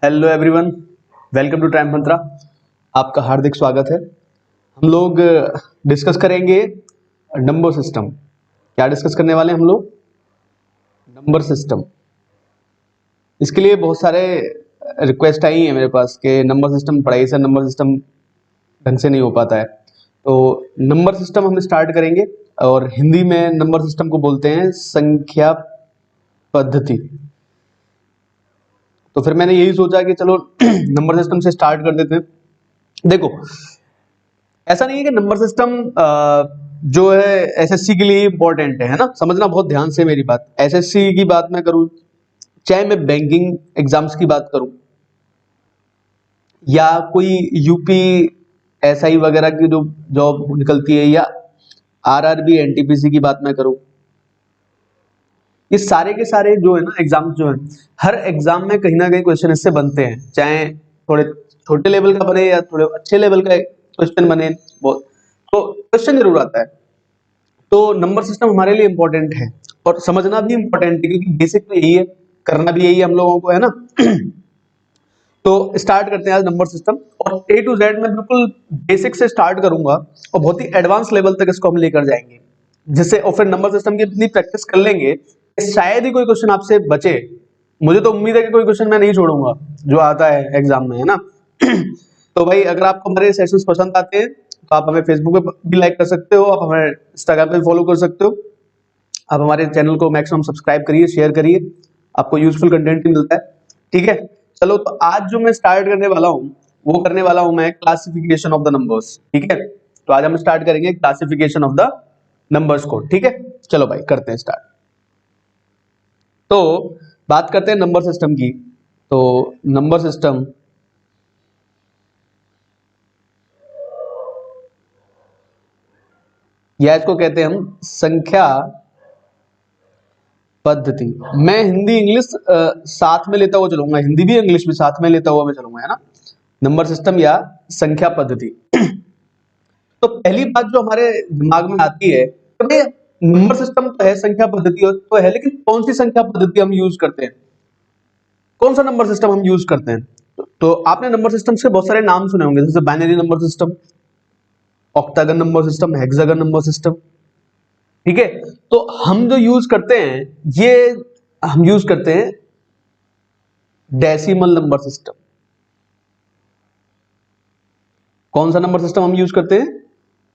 Hello everyone, welcome to Time Mantra. आपका हार्दिक स्वागत है। हम लोग डिस्कस करेंगे नंबर सिस्टम। क्या डिस्कस करने वाले हैं हम लोग? Number system. इसके लिए बहुत सारे रिक्वेस्ट आई है मेरे पास कि नंबर सिस्टम पढ़ाई से नंबर सिस्टम ढंग से नहीं हो पाता है। तो नंबर सिस्टम हम स्टार्ट करेंगे और हिंदी में नंबर सिस्टम को बोलते हैं संख्या पद्धति। तो फिर मैंने यही सोचा कि चलो नंबर सिस्टम से स्टार्ट कर देते हैं। देखो, ऐसा नहीं है कि नंबर सिस्टम जो है एसएससी के लिए इंपॉर्टेंट है ना। समझना बहुत ध्यान से मेरी बात। एसएससी की बात मैं करूं, चाहे मैं बैंकिंग एग्जाम्स की बात करूं या कोई यूपी एसआई वगैरह की जो जॉब निकलती है या आरआरबी एनटीपीसी की बात मैं करूं, ये सारे के सारे जो है ना एग्जाम्स जो है, हर एग्जाम में कहीं ना कहीं क्वेश्चन इससे बनते हैं। चाहे थोड़े छोटे लेवल का बने या थोड़े अच्छे लेवल का क्वेश्चन बने, तो क्वेश्चन जरूर आता है। तो नंबर सिस्टम हमारे लिए इंपॉर्टेंट है और समझना भी इंपॉर्टेंट है, क्योंकि बेसिक तो यही है, करना भी यही है हम लोगों को, है ना। तो स्टार्ट करते हैं आज नंबर सिस्टम, और ए टू जेड में बिल्कुल बेसिक से स्टार्ट करूंगा और बहुत ही एडवांस लेवल तक इसको हम लेकर जाएंगे, जिससे और फिर नंबर सिस्टम की इतनी प्रैक्टिस कर लेंगे कि शायद ही कोई क्वेश्चन आपसे बचे। मुझे तो उम्मीद है कि कोई क्वेश्चन मैं नहीं छोड़ूंगा जो आता है एग्जाम में, है ना। तो भाई, अगर आपको हमारे सेशंस पसंद आते हैं तो आप हमें फेसबुक पे भी लाइक कर सकते हो, आप हमें इंस्टाग्राम पे फॉलो कर सकते हो। आप हमारे चैनल को मैक्सिमम सब्सक्राइब करिए, शेयर करिए, आपको यूजफुल कंटेंट भी मिलता है। ठीक है, चलो। तो आज जो मैं स्टार्ट करने वाला हूँ वो करने वाला हूं मैं क्लासिफिकेशन ऑफ द नंबर्स। ठीक है, तो आज हम स्टार्ट करेंगे क्लासिफिकेशन ऑफ द नंबर्स को। ठीक है, चलो भाई करते हैं स्टार्ट। तो बात करते हैं नंबर सिस्टम की। तो नंबर सिस्टम या इसको कहते हैं हम संख्या पद्धति। मैं हिंदी इंग्लिश साथ में लेता हुआ चलूंगा, हिंदी भी इंग्लिश भी साथ में लेता हुआ मैं चलूंगा, है ना। नंबर सिस्टम या संख्या पद्धति। तो पहली बात जो हमारे दिमाग में आती है, तो भाई नंबर सिस्टम तो है, संख्या पद्धति तो है, लेकिन कौन सी संख्या पद्धति हम यूज करते हैं, कौन सा नंबर सिस्टम हम यूज करते हैं? तो आपने नंबर सिस्टम से बहुत सारे नाम सुने होंगे, जैसे binary number system, octagon number system, hexagon number system. ठीक है, तो हम जो यूज करते हैं, ये हम यूज करते हैं डेसिमल नंबर सिस्टम। कौन सा नंबर सिस्टम हम यूज करते हैं?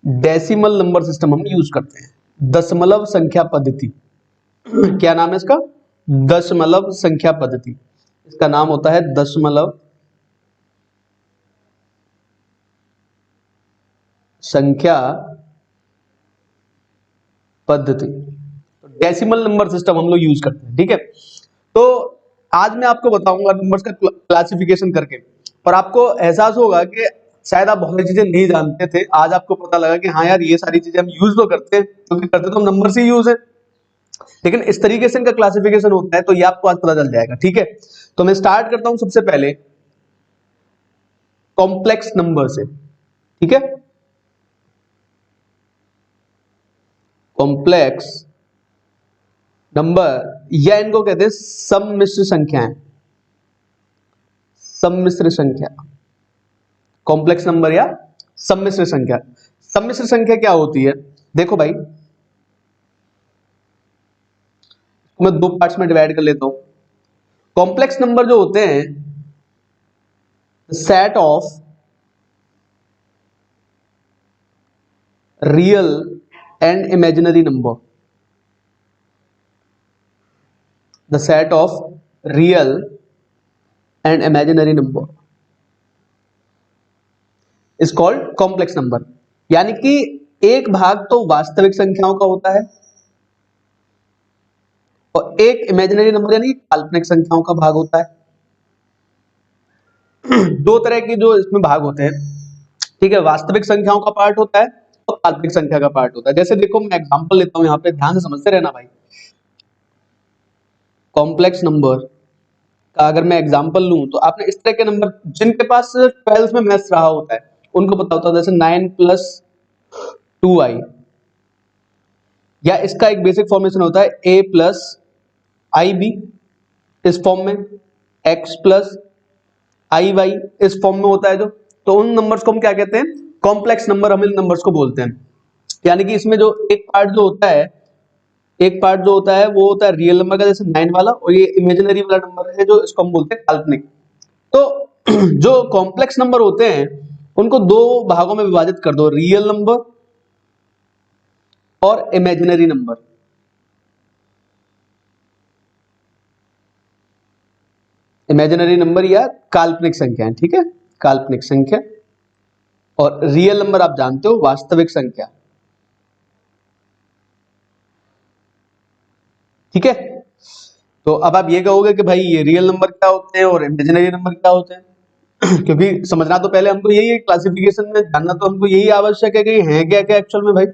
डेसिमल नंबर सिस्टम हम यूज करते हैं। दशमलव संख्या पद्धति। क्या नाम है इसका? दशमलव संख्या पद्धति। इसका नाम होता है दशमलव संख्या पद्धति। तो डेसिमल नंबर सिस्टम हम लोग यूज करते हैं। ठीक है, तो आज मैं आपको बताऊंगा नंबर्स का क्लासिफिकेशन करके, पर आपको एहसास होगा कि शायद आप बहुत सारी चीजें नहीं जानते थे। आज आपको पता लगा कि हाँ यार, ये सारी चीजें हम यूज तो करते हैं, क्योंकि करते तो हम नंबर से यूज है, लेकिन इस तरीके से इनका क्लासिफिकेशन होता है, तो ये आपको आज पता चल जाएगा। ठीक है, तो मैं स्टार्ट करता हूं सबसे पहले कॉम्प्लेक्स नंबर से। ठीक है, कॉम्प्लेक्स नंबर या इनको कहते हैं सम्मिश्र संख्याएं। सम्मिश्र संख्या, कॉम्प्लेक्स नंबर या सम्मिश्र संख्या। सम्मिश्र संख्या क्या होती है? देखो भाई, मैं दो पार्ट्स में डिवाइड कर लेता हूं। कॉम्प्लेक्स नंबर जो होते हैं, set of real and imaginary number. The set of real and imaginary number is called complex number. यानी कि एक भाग तो वास्तविक संख्याओं का होता है और एक इमेजिनरी नंबर यानी काल्पनिक संख्याओं का भाग होता है। दो तरह के जो इसमें भाग होते हैं। ठीक है, वास्तविक संख्याओं का पार्ट होता है और काल्पनिक संख्या का पार्ट होता है। जैसे देखो, मैं एग्जांपल लेता हूं, यहाँ पे ध्यान से समझते रहना भाई। कॉम्प्लेक्स नंबर का अगर मैं एग्जांपल लूं, तो आपने इस तरह के नंबर, जिनके पास 12th में मैथ्स रहा होता है उनको पता होता है, जैसे 9 + 2i, या इसका एक बेसिक फॉर्मेशन होता है a + ib, इस फॉर्म में x + आई वाई इस फॉर्म में होता है जो, तो उन नंबर्स को हम क्या कहते हैं, कॉम्प्लेक्स नंबर हम इन नंबर्स को बोलते हैं। यानी कि इसमें जो एक पार्ट जो होता है, एक पार्ट जो होता है वो होता है रियल नंबर का, जैसे 9 वाला, और ये इमेजिनरी वाला नंबर है जो इसको हम बोलते हैं काल्पनिक। तो जो कॉम्प्लेक्स नंबर होते हैं उनको दो भागों में विभाजित कर दो, रियल नंबर और इमेजिनरी नंबर। इमेजिनरी नंबर या काल्पनिक संख्या है, ठीक है, काल्पनिक संख्या। और रियल नंबर आप जानते हो, वास्तविक संख्या, ठीक है। तो अब आप ये कहोगे कि भाई ये रियल नंबर क्या होते हैं और इमेजिनरी नंबर क्या होते हैं क्योंकि समझना तो पहले हमको यही है, क्लासिफिकेशन में जानना तो हमको यही आवश्यक है कि है क्या क्या एक्चुअल में भाई।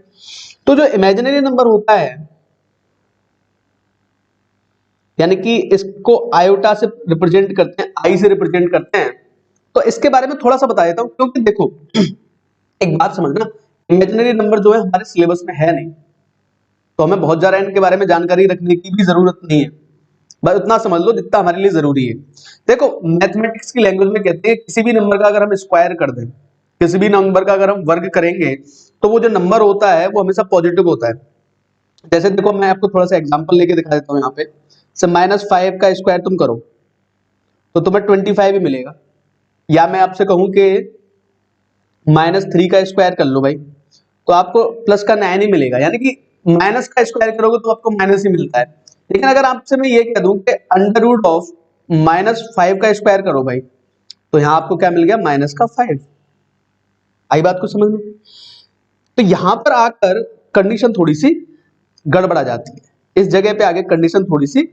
तो जो इमेजिनरी नंबर होता है, यानी कि इसको आयोटा से रिप्रेजेंट करते हैं, आई से रिप्रेजेंट करते हैं, तो इसके बारे में थोड़ा सा बता देता हूं। क्योंकि देखो एक बात समझना, इमेजिनरी नंबर जो है हमारे सिलेबस में है नहीं, तो हमें बहुत ज्यादा इनके बारे में जानकारी रखने की भी जरूरत नहीं है, बस उतना समझ लो जितना हमारे लिए जरूरी है। देखो मैथमेटिक्स की लैंग्वेज में कहते हैं किसी भी नंबर का अगर हम स्क्वायर कर दें, किसी भी नंबर का अगर हम वर्ग करेंगे, तो वो जो नंबर होता है वो हमेशा पॉजिटिव होता है। जैसे देखो मैं आपको थोड़ा सा एग्जांपल लेके दिखा देता हूँ यहाँ पे, से -5 का स्क्वायर तुम करो तो तुम्हें 25 ही मिलेगा, या मैं आपसे कहूं कि -3 का स्क्वायर कर लो भाई, तो आपको प्लस का 9 ही मिलेगा, यानी कि माइनस का स्क्वायर करोगे तो आपको माइनस ही मिलता है। लेकिन अगर आपसे मैं ये कह दूं कि अंडर रूट ऑफ -5 का स्क्वायर करो भाई, तो यहां आपको क्या मिल गया, -5। आई बात को समझ में? तो यहां पर आकर कंडीशन थोड़ी सी गड़बड़ा जाती है, इस जगह पे आगे कंडीशन थोड़ी सी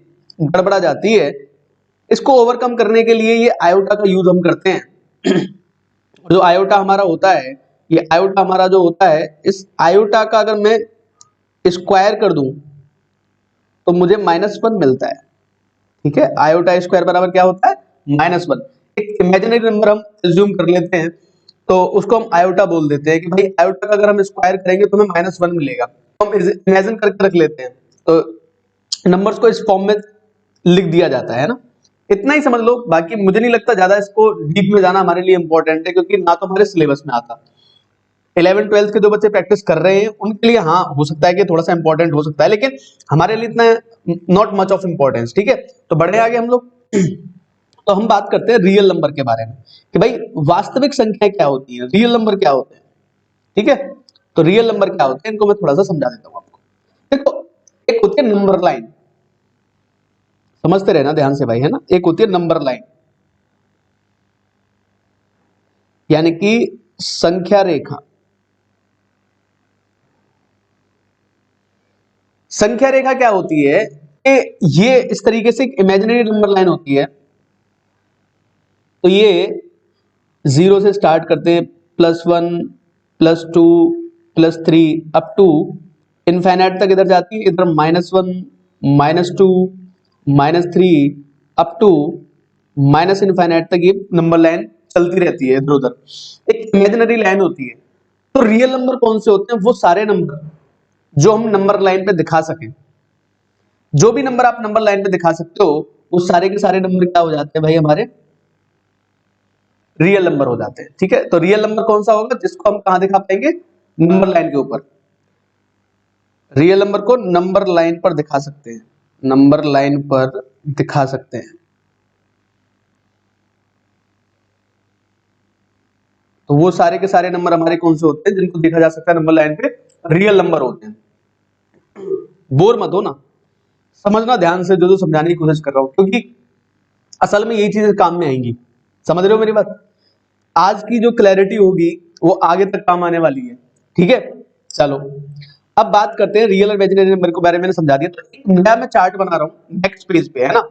गड़बड़ा जाती है। इसको ओवरकम करने के लिए ये आयोटा का यूज हम करते हैं जो आयोटा हमारा होता है, ये आयोटा हमारा जो होता है, इस आयोटा का अगर मैं स्क्वायर कर दूं तो मुझे -1 मिलता है, ठीक है। आयोटा स्क्वायर बराबर क्या होता है, -1। एक इमेजिनरी नंबर हम एज्यूम कर लेते हैं, तो उसको हम आयोटा बोल देते हैं कि भाई आयोटा का अगर हम स्क्वायर करेंगे तो हमें -1 मिलेगा, तो हम इमेजिन करके रख लेते हैं, तो नंबर्स को इस फॉर्म में लिख दिया जाता है ना। इतना ही समझ लो, बाकी मुझे नहीं लगता ज्यादा इसको डीप में जाना हमारे लिए इंपॉर्टेंट है, क्योंकि ना तो हमारे सिलेबस में आता। 11th 12th के जो बच्चे प्रैक्टिस कर रहे हैं उनके लिए हाँ हो सकता है कि थोड़ा सा इंपॉर्टेंट हो सकता है, लेकिन हमारे लिए इतना नॉट मच ऑफ इंपॉर्टेंस, ठीक है। तो बढ़े आगे हम लोग तो हम बात करते हैं रियल नंबर के बारे में, कि भाई वास्तविक संख्या क्या होती है, रियल नंबर क्या होते हैं, ठीक है। तो रियल नंबर क्या होते हैं इनको मैं थोड़ा सा समझा देता हूं आपको। देखो एक होती है नंबर लाइन, समझते रहना ध्यान से भाई, है ना। एक होती है नंबर लाइन, यानी कि संख्या रेखा। संख्या रेखा क्या होती है कि ये इस तरीके से एक इमेजिनरी नंबर लाइन होती है, तो ये 0 से स्टार्ट करते हैं, +1 +2 +3 अप टू इनफाइनाइट तक इधर जाती है, इधर -1 -2 -3 अप टू माइनस इनफाइनाइट तक ये नंबर लाइन चलती रहती है इधर उधर, एक इमेजिनरी लाइन होती है। तो रियल नंबर कौन से होते हैं, वो सारे नंबर जो हम नंबर लाइन पे दिखा सकें, जो भी नंबर आप नंबर लाइन पे दिखा सकते हो, वो सारे के सारे नंबर क्या हो जाते हैं भाई, हमारे रियल नंबर हो जाते हैं, ठीक है। तो रियल नंबर कौन सा होगा जिसको हम कहां दिखा पाएंगे, नंबर लाइन के ऊपर। रियल नंबर को नंबर लाइन पर दिखा सकते हैं, नंबर लाइन पर दिखा सकते हैं। तो वो सारे के सारे नंबर हमारे कौन से होते हैं जिनको देखा जा सकता है नंबर लाइन पे, रियल नंबर होते हैं। बोर मत हो ना, समझना ध्यान से जो जो समझाने की कोशिश कर रहा हूं, क्योंकि असल में यही चीजें काम में आएंगी। समझ रहे हो मेरी बात? आज की जो क्लैरिटी होगी वो आगे तक काम आने वाली है, ठीक है। चलो अब बात करते हैं रियल और इमेजिनरी नंबर के बारे में, मैंने समझा दिया। तो एक नया मैं चार्ट बना रहा हूं नेक्स्ट पेज पे, है ना,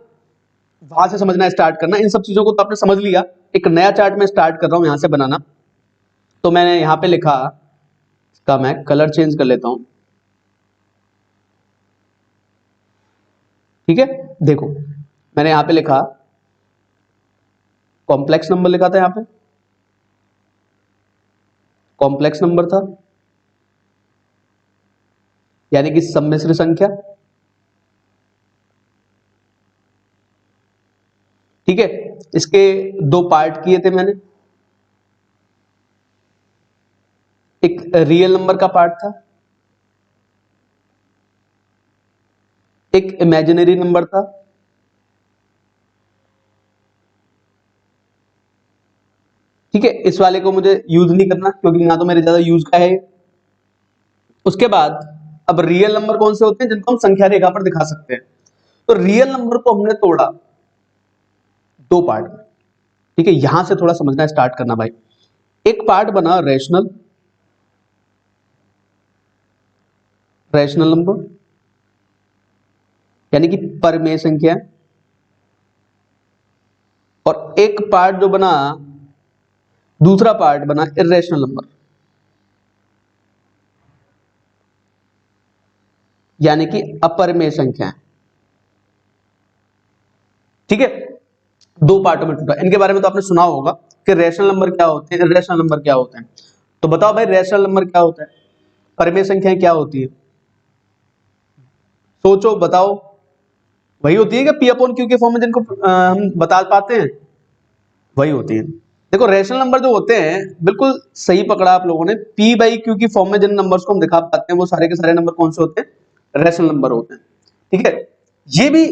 वहां से समझना स्टार्ट करना। इन सब चीजों को तो आपने समझ लिया, एक नया चार्ट मैं स्टार्ट कर रहा हूं यहां से बनाना। तो मैंने यहां पे लिखा, इसका मैं कलर चेंज कर लेता हूं, ठीक है। देखो मैंने यहां पे लिखा कॉम्प्लेक्स नंबर, लिखा था यहां पे कॉम्प्लेक्स नंबर था, यानी कि सम्मिश्र संख्या, ठीक है। इसके दो पार्ट किए थे मैंने, एक रियल नंबर का पार्ट था, एक इमेजिनरी नंबर था। ठीक है, इस वाले को मुझे यूज नहीं करना क्योंकि ना तो मेरे ज्यादा यूज का है। उसके बाद अब रियल नंबर कौन से होते हैं जिनको हम संख्या रेखा पर दिखा सकते हैं। तो रियल नंबर को हमने तोड़ा दो पार्ट में। ठीक है, यहां से थोड़ा समझना स्टार्ट करना भाई। एक पार्ट बना रेशनल, रैशनल नंबर यानी कि परमेय संख्या, और एक पार्ट जो बना, दूसरा पार्ट बना इर्रेशनल नंबर यानी कि अपरमेय संख्या। ठीक है, दो पार्टों में टूटा। इनके बारे में तो आपने सुना होगा कि रैशनल नंबर क्या होते हैं, इर्रेशनल नंबर क्या होते हैं। तो बताओ भाई, रैशनल नंबर क्या होता है, परमेय संख्याएं क्या होती है? सोचो बताओ। वही होती है कि पी अपॉन क्यू के फॉर्म में जिनको हम बता पाते हैं, वही होती है। देखो रैशनल नंबर जो होते हैं, बिल्कुल सही पकड़ा आप लोगों ने, पी बाई क्यू की फॉर्म में जिन नंबर्स को हम दिखा पाते हैं वो सारे के सारे नंबर कौन से होते हैं? रैशनल नंबर होते हैं। ठीक है, ये भी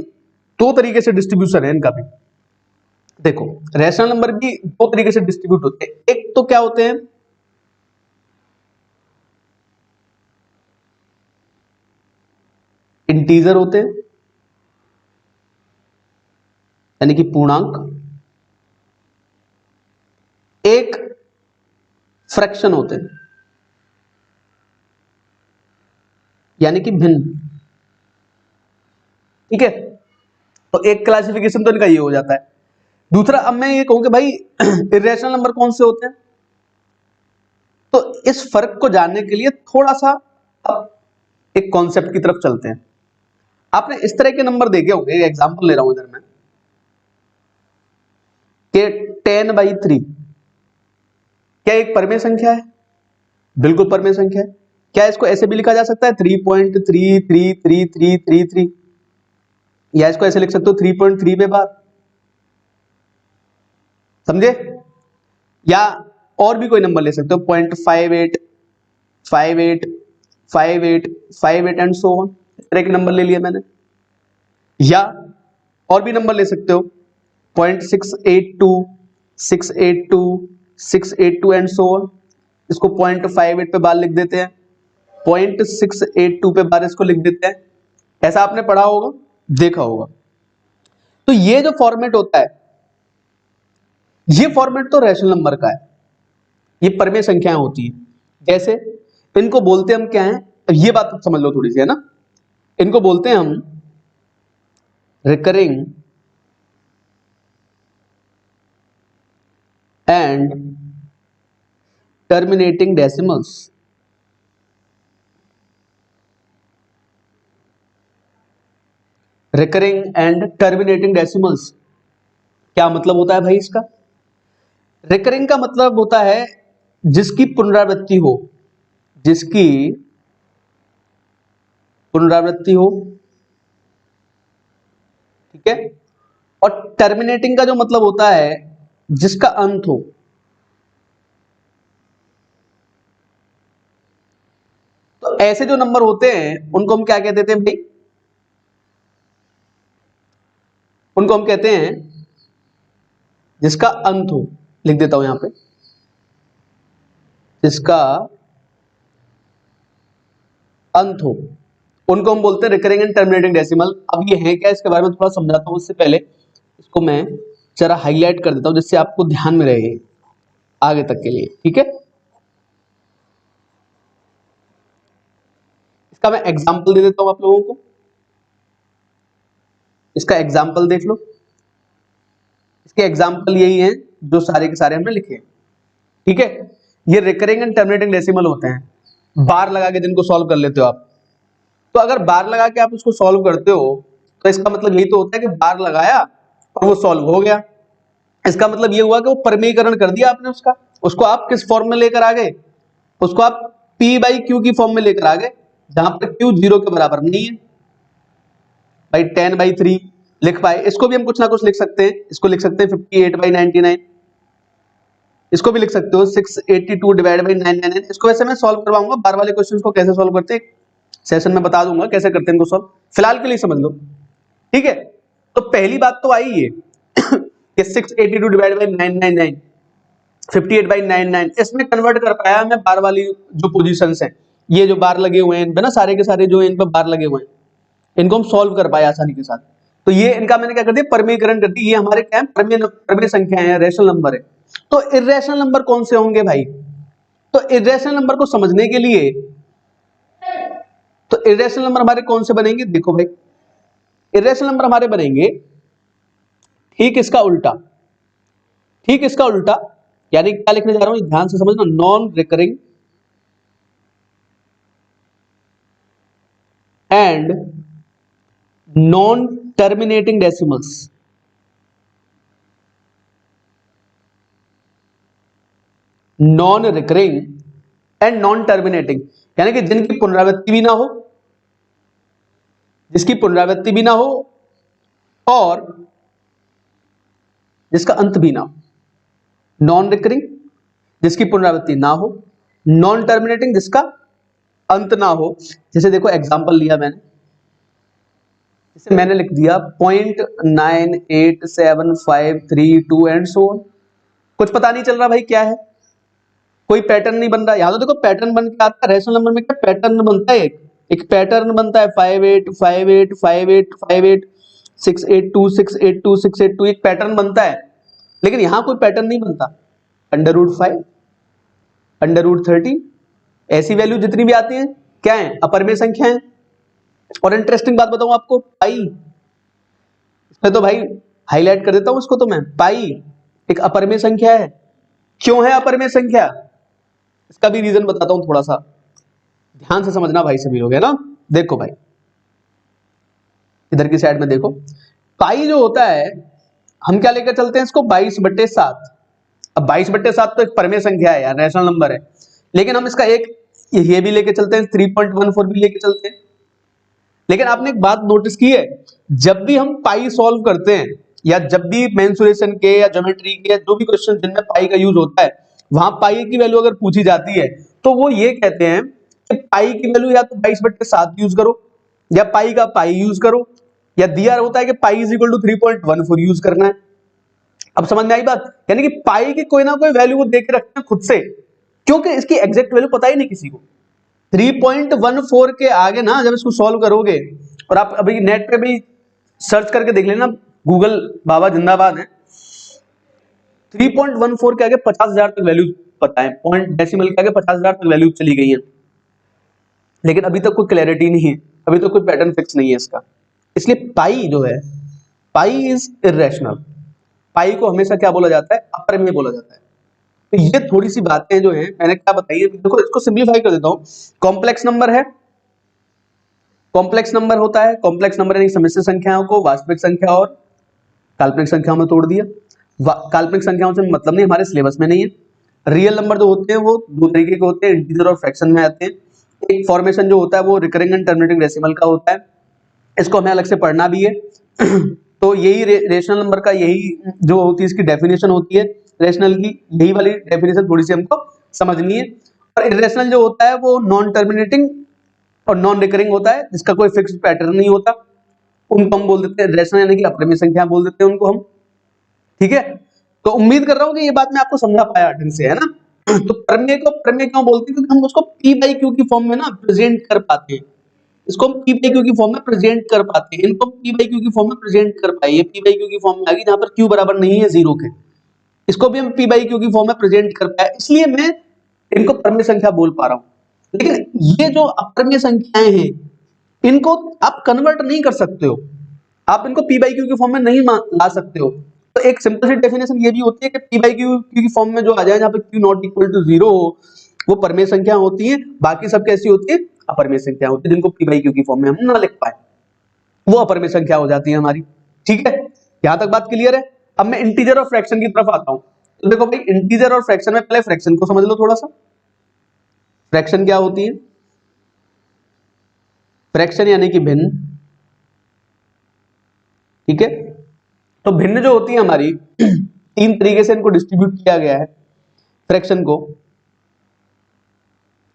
दो तरीके से डिस्ट्रीब्यूशन है इनका भी। देखो रैशनल नंबर भी दो तरीके से डिस्ट्रीब्यूट होते हैं। एक तो क्या होते हैं, इंटीजर होते हैं यानी कि पूर्णांक, एक फ्रैक्शन होते हैं यानी कि भिन्न। ठीक है, तो एक क्लासिफिकेशन तो इनका ये हो जाता है। दूसरा, अब मैं ये कहूं कि भाई इर्रेशनल नंबर कौन से होते हैं, तो इस फर्क को जानने के लिए थोड़ा सा अब एक कॉन्सेप्ट की तरफ चलते हैं। आपने इस तरह के नंबर देखे होंगे, एक एग्जांपल ले रहा हूं इधर मैं, कि 10/3 क्या एक परमेय संख्या है? बिल्कुल परमेय संख्या है। क्या इसको ऐसे भी लिखा जा सकता है 3.33333, या इसको ऐसे लिख सकते हो 3.3 पे बार? समझे? या और भी कोई नंबर ले सकते हो, 0.58 58 58 58 एंड सो ऑन, इस तरह के नंबर ले लिया मैंने। या और भी नंबर ले सकते हो, 0.682 682 682 एंड सो ऑन। इसको 0.58 पे बार लिख देते हैं, 0.682 पे बार इसको लिख देते हैं। ऐसा आपने पढ़ा होगा, देखा होगा। तो ये जो फॉर्मेट होता है, ये फॉर्मेट तो रैशनल नंबर का है, ये परमेय संख्याएं होती है। जैसे इनको बोलते हम क्या है, अब ये बात समझ लो थोड़ी सी, है ना। इनको बोलते हैं हम recurring and terminating decimals. Recurring and terminating decimals क्या मतलब होता है भाई इसका? रिकरिंग का मतलब होता है जिसकी पुनरावृत्ति हो, जिसकी पुनरावृत्ति हो। ठीक है, और टर्मिनेटिंग का जो मतलब होता है जिसका अंत हो। तो ऐसे जो नंबर होते हैं उनको हम क्या कहते हैं भाई? उनको हम कहते हैं जिसका अंत हो। लिख देता हूं यहां पे, जिसका अंत हो, उनको हम बोलते हैं रिकरिंग एंड टर्मिनेटिंग डेसिमल। अब ये है क्या, इसके बारे में थोड़ा समझाता हूं। उससे पहले इसको मैं जरा हाईलाइट कर देता हूं जिससे आपको ध्यान में रहे आगे तक के लिए। ठीक है, इसका मैं एग्जांपल दे देता हूं आप लोगों को। इसका एग्जांपल देख लो। इसके एग्जांपल यही हैं जो सारे के सारे हमने लिखे हैं। ठीक है, ये रिकरिंग एंड टर्मिनेटिंग डेसिमल होते हैं, बार लगा के जिनको सॉल्व कर लेते हो आप। तो अगर बार लगा के आप उसको सॉल्व करते हो तो इसका मतलब यही तो होता है कि बार लगाया और वो सॉल्व हो गया। इसका मतलब ये हुआ कि वो परमीकरण कर दिया आपने उसका। उसको आप किस फॉर्म में लेकर आ गए? उसको आप पी बाई क्यू की फॉर्म में लेकर आ गए, जहां पर क्यू 0 के बराबर नहीं है। भाई 10/3 लिख पाए। इसको भी हम कुछ ना कुछ लिख सकते हैं, इसको लिख सकते हैं 58/99, इसको भी लिख सकते हो 682 डिवाइड बाई 999। इसको वैसे मैं सॉल्व करवाऊंगा, बार वाले क्वेश्चंस को कैसे सॉल्व करते हैं सेशन में बता दूंगा कैसे करते हैं इनको सॉल्व, फिलहाल के लिए समझ लो, ठीक है। तो पहली बात तो आई है कि 682 डिवाइड बाई 999, 58/99, इसमें कन्वर्ट कर पाया मैं बार वाली जो पोजीशंस हैं, ये जो बार लगे हुए हैं इन पे ना, सारे के सारे जो इन पे बार लगे हुए हैं, इनको हम सॉल्व कर पाए आसानी के साथ। तो ये इनका मैंने क्या कर दिया, परमीकरण कर दी। ये हमारे क्या है, परमीय संख्या है, रैशनल नंबर है। तो इर्रेशनल नंबर कौन से होंगे भाई? तो इर्रेशनल नंबर को समझने के लिए, तो इर्रेशनल नंबर हमारे कौन से बनेंगे, देखो भाई, इर्रेशनल नंबर हमारे बनेंगे ठीक इसका उल्टा, ठीक इसका उल्टा, यानी क्या लिखने जा रहा हूं ध्यान से समझना, non recurring and non terminating decimals. Non recurring and non terminating, यानी कि जिनकी पुनरावृत्ति भी ना हो, जिसकी पुनरावृत्ति भी ना हो और जिसका अंत भी ना हो। नॉन रिकरिंग जिसकी पुनरावृत्ति ना हो, नॉन टर्मिनेटिंग जिसका अंत ना हो। जैसे देखो एग्जांपल लिया मैंने, जैसे मैंने लिख दिया 0.98752 एंड सो ऑन, कुछ पता नहीं चल रहा भाई क्या है, कोई पैटर्न नहीं बन रहा। यहां तो देखो पैटर्न बन के आता है, रैशनल नंबर में क्या पैटर्न बनता है, एक पैटर्न बनता है 58585858 682 682 682, एक पैटर्न बनता है। लेकिन यहां कोई पैटर्न नहीं बनता। √5 √30 ऐसी वैल्यू जितनी भी आती हैं क्या है, अपरिमेय संख्या है। और इंटरेस्टिंग बात बताऊं आपको, पाई, इसमें तो भाई हाईलाइट कर देता हूं इसको, तो मैं पाई एक अपरिमेय संख्या है। क्यों है अपरिमेय संख्या, इसका भी रीजन बताता हूं, थोड़ा सा ध्यान से समझना भाई सभी लोग, है ना। देखो भाई इधर की साइड में देखो, पाई जो होता है हम क्या लेकर चलते हैं इसको, 22/7। अब 22/7 तो एक परमेय संख्या है यार, रैशनल नंबर है, लेकिन हम इसका एक ये भी लेके चलते हैं, 3.14 भी लेके चलते हैं। लेकिन आपने एक बात नोटिस की है, जब भी हम पाई सॉल्व करते हैं, या जब भी मेंसुरेशन के या ज्योमेट्री के जो भी क्वेश्चन जिनमें पाई का यूज होता है, वहां पाई की वैल्यू अगर पूछी जाती है तो वो ये कहते हैं कि पाई की वैल्यू या तो 22/7 यूज करो, या पाई का पाई यूज करो, या दिया होता है कि pi is equal to 3.14 use करना है। अब समझ में आई बात, यानी कि पाई की कोई ना कोई वैल्यू वो दे के रखते हैं खुद से, क्योंकि इसकी एग्जैक्ट वैल्यू पता ही नहीं किसी को। 3.14 के आगे ना जब इसको सॉल्व करोगे, और आप अभी नेट पे भी सर्च करके देख लेना, गूगल बाबा जिंदाबाद है, 3.14 के आगे 50,000 तक वैल्यू पता है, पॉइंट डेसिमल के आगे 50,000 तक वैल्यू चली गई है, लेकिन अभी तक कोई क्लैरिटी नहीं है, अभी तक कोई पैटर्न फिक्स नहीं है इसका। इसलिए पाई जो है, पाई इज इर्रेशनल, पाई को हमेशा क्या बोला जाता है, अपरिमेय बोला जाता है। तो ये थोड़ी सी बातें जो है मैंने क्या बताई है, देखो इसको सिंपलीफाई कर देता हूं। कॉम्प्लेक्स नंबर है, कॉम्प्लेक्स नंबर होता है, कॉम्प्लेक्स नंबर यानी सम्मिश्र संख्याओं को वास्तविक संख्या और काल्पनिक संख्याओं में तोड़ दिया। काल्पनिक संख्याओं से मतलब नहीं, हमारे सिलेबस में नहीं है। रियल नंबर जो होते हैं वो दो तरीके के होते हैं, इंटीजर और फ्रैक्शन में आते हैं। एक फॉर्मेशन जो होता है वो रिकरिंग एंड टर्मिनेटिंग डेसिमल का होता है, इसको हमें अलग से पढ़ना भी है। तो यही रेशनल नंबर का यही जो होती है इसकी डेफिनेशन होती है रेशनल की, यही वाली डेफिनेशन थोड़ी सी हमको समझनी है। और इरेशनल जो होता है वो नॉन टर्मिनेटिंग और नॉन रिकरिंग होता है, जिसका कोई फिक्स पैटर्न नहीं होता, उनको हम बोल देते हैं रेशनल, यानी कि अपरिमेय संख्या बोल देते हैं उनको हम, ठीक है। तो उम्मीद कर रहा हूं कि ये बात मैं आपको समझा पाया ढंग से, है ना। तो प्रमेय को प्रमेय क्यों बोलते हैं, क्योंकि हम उसको पी बाई क्यू की फॉर्म में ना प्रेजेंट कर पाते हैं, इसको हम पी बाई क्यू की फॉर्म में प्रेजेंट कर पाते हैं, इनको पी बाई क्यू की फॉर्म में प्रेजेंट कर पाए। ये पी बाई क्यू की फॉर्म में आ गई जहां पर क्यू बराबर नहीं है 0 के, इसको भी हम पी बाई क्यू की फॉर्म में प्रेजेंट कर पाए, इसलिए मैं इनको परमेय संख्या बोल पा रहा हूं। लेकिन ये जो अपरमेय संख्याएं हैं इनको आप कन्वर्ट नहीं कर सकते हो, आप इनको पी बाई क्यू की फॉर्म में नहीं ला सकते हो। तो एक सिंपल सी डेफिनेशन ये भी होती है कि पी बाई क्यू की फॉर्म में जो आ जाए, जहां पे क्यू नॉट इक्वल टू 0 हो, वो परमेय संख्या होती है। बाकी सब कैसी होती है, अपरमेय संख्या होती है, जिनको पी बाई क्यू की फॉर्म में हम ना लिख पाए, वो अपरमेय संख्या हो जाती है हमारी, ठीक है। यहां तक बात क्लियर है। अब मैं इंटीजर और फ्रैक्शन की तरफ आता हूं। तो देखो भाई इंटीजर और फ्रैक्शन में पहले फ्रैक्शन को समझ लो थोड़ा सा। फ्रैक्शन क्या होती है, फ्रैक्शन यानी कि भिन्न, ठीक है। तो भिन्न जो होती है हमारी, तीन तरीके से इनको डिस्ट्रीब्यूट किया गया है, फ्रैक्शन को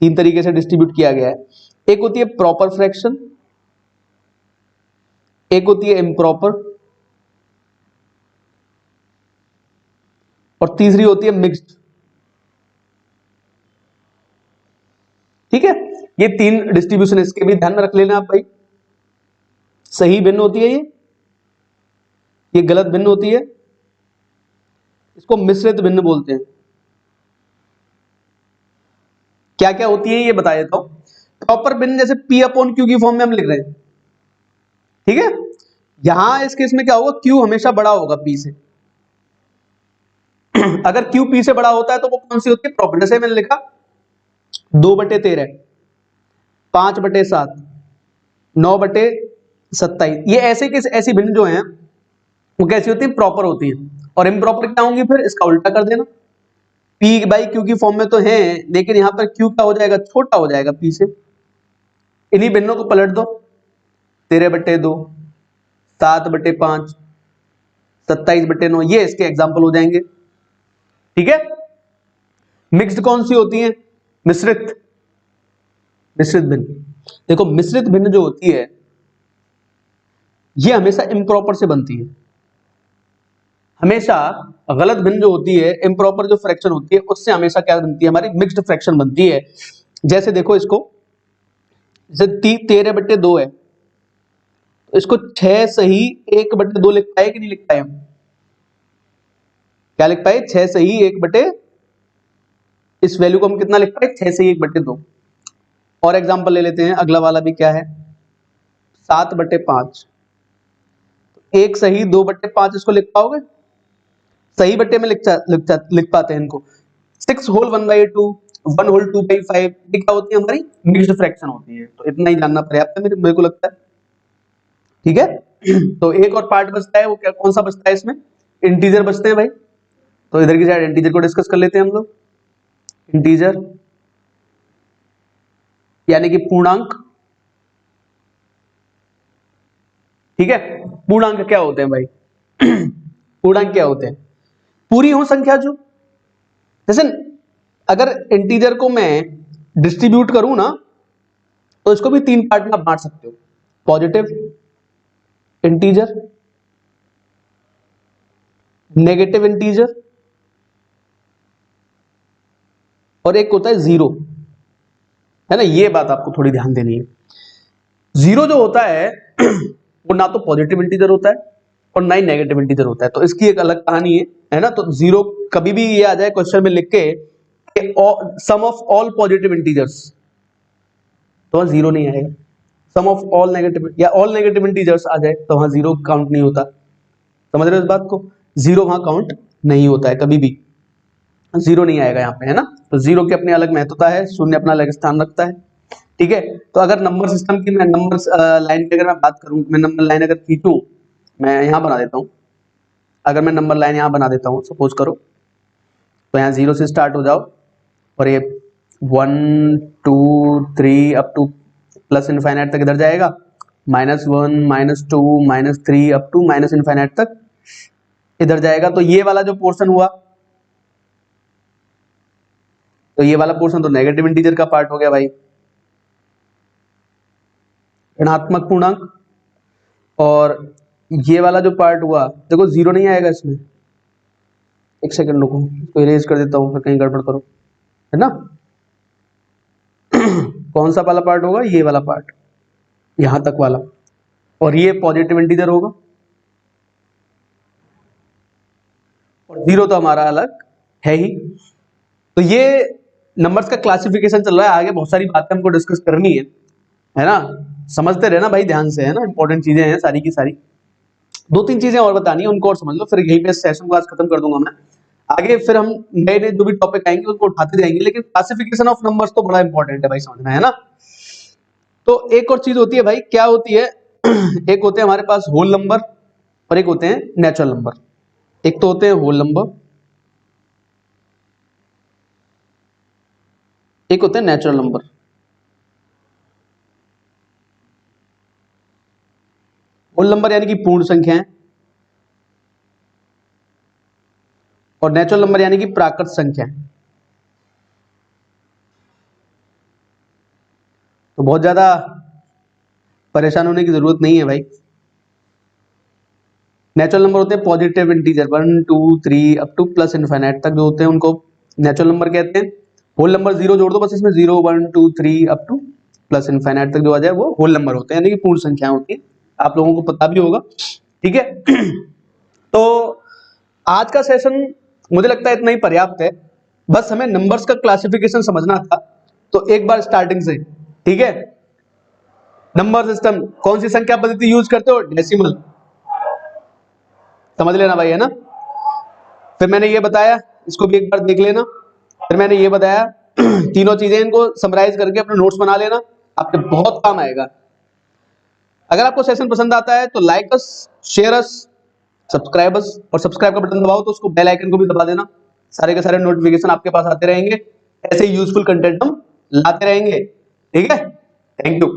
तीन तरीके से डिस्ट्रीब्यूट किया गया है। एक होती है प्रॉपर फ्रैक्शन, एक होती है इम्प्रॉपर, और तीसरी होती है मिक्स्ड। ठीक है, ये तीन डिस्ट्रीब्यूशन, इसके भी ध्यान में रख लेना आप भाई। सही भिन्न होती है ये गलत भिन्न होती है, इसको मिश्रित भिन्न बोलते हैं। क्या क्या होती है ये बता देता हूं। प्रॉपर भिन्न जैसे P अपॉन Q की फॉर्म में हम लिख रहे हैं, ठीक है। यहां इस केस में क्या होगा, Q हमेशा बड़ा होगा P से। अगर Q P से बड़ा होता है तो वो कौन सी होती है, प्रॉपर। जैसे मैंने लिखा 2/13, 5/7, 9/27, ये ऐसी भिन्न जो हैं वो कैसी होती है, प्रॉपर होती है। और इम्प्रॉपर क्या होंगी, फिर इसका उल्टा कर देना। P बाई Q की फॉर्म में तो है, लेकिन यहां पर Q क्या हो जाएगा, छोटा हो जाएगा P से। इन्हीं भिन्नों को पलट दो, 13/2, 7/5, 27/9, ये इसके एग्जाम्पल हो जाएंगे। ठीक है। मिक्स्ड कौन सी होती है, मिश्रित भिन्न। देखो मिश्रित भिन्न जो होती है ये हमेशा इम्प्रॉपर से बनती है। हमेशा गलत भिन्न जो होती है, इम्प्रॉपर जो फ्रैक्शन होती है, उससे हमेशा क्या बनती है, हमारी मिक्स्ड फ्रैक्शन बनती है। जैसे देखो इसको, जैसे 13/2 है, तो इसको 6 सही 1/2 लिख पाए कि नहीं लिख पाए हम, क्या लिख पाए, 6 सही 1/, इस वैल्यू को हम कितना लिख पाए, 6 सही 1/2। और एग्जांपल ले लेते हैं, अगला वाला भी क्या है, 7/5, 1 सही 2/5, इसको लिख पाओगे, सही बट्टे में लिख पाते हैं इनको। 6 होल 1/2, 1 होल 2/5, ये क्या होती है, हमारी मिक्स्ड फ्रैक्शन होती है। तो इतना ही जानना पर्याप्त है मेरे को लगता है। ठीक है। तो एक और पार्ट बचता है, वो क्या, कौन सा बचता है इसमें, इंटीजर बचते हैं भाई। तो इधर की साइड इंटीजर को डिस्कस कर लेते हैं हम लोग। इंटीजर यानी कि पूर्णांक। ठीक है, पूर्णांक क्या होते हैं भाई, पूर्णांक क्या होते हैं, पूरी हो संख्या जो, जैसे अगर इंटीजर को मैं डिस्ट्रीब्यूट करूं ना, तो इसको भी तीन पार्ट में बांट सकते हो, पॉजिटिव इंटीजर, नेगेटिव इंटीजर, और एक होता है जीरो, है ना। ये बात आपको थोड़ी ध्यान देनी है। जीरो जो होता है वो ना तो पॉजिटिव इंटीजर होता है और ना ही नेगेटिव इंटीजर होता है, तो इसकी एक अलग कहानी है ना। तो जीरो कभी भी ये आ जाए क्वेश्चन में लिख के सम ऑफ ऑल पॉजिटिव इंटीजर्स, तो जीरो नहीं आएगा। सम ऑफ ऑल नेगेटिव या ऑल नेगेटिव इंटीजर्स आ जाए तो वहां जीरो काउंट नहीं होता। समझ रहे हो इस बात को, जीरो वहां काउंट नहीं होता है, कभी भी जीरो नहीं आएगा यहाँ पे, है ना। तो जीरो की अपनी अलग महत्वता है, शून्य अपना अलग स्थान रखता है। ठीक है। तो अगर नंबर सिस्टम की मैं नंबर लाइन की अगर मैं बात करूं, मैं नंबर लाइन अगर खींचूं, मैं यहाँ बना देता हूँ, अगर मैं नंबर लाइन यहाँ बना देता हूँ सपोज करो, तो यहाँ 0 से स्टार्ट हो जाओ और ये 1 2 3 अप टू प्लस इनफाइनाइट तक इधर जाएगा, -1 -2 -3 अप टू माइनस इनफाइनाइट तक इधर जाएगा। तो ये वाला जो पोर्शन हुआ, तो ये वाला पोर्शन तो नेगेटिव इंटीजर का पार्ट हो गया भाई, ऋणात्मक पूर्णांक। और ये वाला जो पार्ट हुआ, देखो जीरो नहीं आएगा इसमें, एक सेकंड रुको, इसको इरेज कर देता हूं फिर कहीं गड़बड़ करो, है ना। कौन सा वाला पार्ट होगा, ये वाला पार्ट, यहां तक वाला, और ये पॉजिटिव इंटीजर होगा, और जीरो तो हमारा अलग है ही। तो ये नंबर्स का क्लासिफिकेशन चल रहा है, आगे बहुत सारी बातें हमको डिस्कस करनी है ना। समझते रहना भाई ध्यान से, है ना, इंपॉर्टेंट चीजें हैं सारी की सारी। दो तीन चीजें और बतानी है, उनको और समझ लो, फिर यहीं पे सेशन को आज खत्म कर दूंगा मैं। आगे फिर हम नए नए जो भी टॉपिक आएंगे उनको उठाते जाएंगे, लेकिन क्लासिफिकेशन ऑफ नंबर्स तो बड़ा इंपॉर्टेंट है भाई, समझना है ना। तो एक और चीज होती है भाई, क्या होती है, एक होते हैं हमारे पास होल नंबर और एक होते हैं नेचुरल नंबर। एक तो होते हैं होल नंबर, एक होते हैं नेचुरल नंबर। होल नंबर यानी कि पूर्ण संख्याएं, और नेचुरल नंबर यानी कि प्राकृत संख्या। तो बहुत ज्यादा परेशान होने की जरूरत नहीं है भाई। नेचुरल नंबर होते हैं positive integer 1 2 3 up two plus infinite तक जो होते हैं उनको नेचुरल नंबर कहते हैं। होल नंबर जीरो जोड़ दो बस इसमें, 0 1 2 3 अप टू प्लस इनफाइनाइट तक जो आ जाए वो होल नंबर होते हैं, यानी कि पूर्ण संख्या होती है। आप लोगों को पता भी होगा, ठीक है। तो आज का सेशन मुझे लगता है इतना ही पर्याप्त है। बस हमें नंबर्स का क्लासिफिकेशन समझना था, तो एक बार स्टार्टिंग से, ठीक है। नंबर सिस्टम कौन सी संख्या पद्धति यूज करते हो? डेसिमल, समझ लेना भाई, है ना। फिर मैंने ये बताया, इसको भी एक बार देख लेना। फिर मैंने ये बताया तीनों चीजें, इनको समराइज करके अपने नोट्स बना लेना, आपके बहुत काम आएगा। अगर आपको सेशन पसंद आता है तो लाइक अस, शेयर अस, सब्सक्राइब अस, और सब्सक्राइब का बटन दबाओ तो उसको बेल आइकन को भी दबा देना। सारे के सारे नोटिफिकेशन आपके पास आते रहेंगे, ऐसे ही यूजफुल कंटेंट हम लाते रहेंगे, ठीक है। Thank you.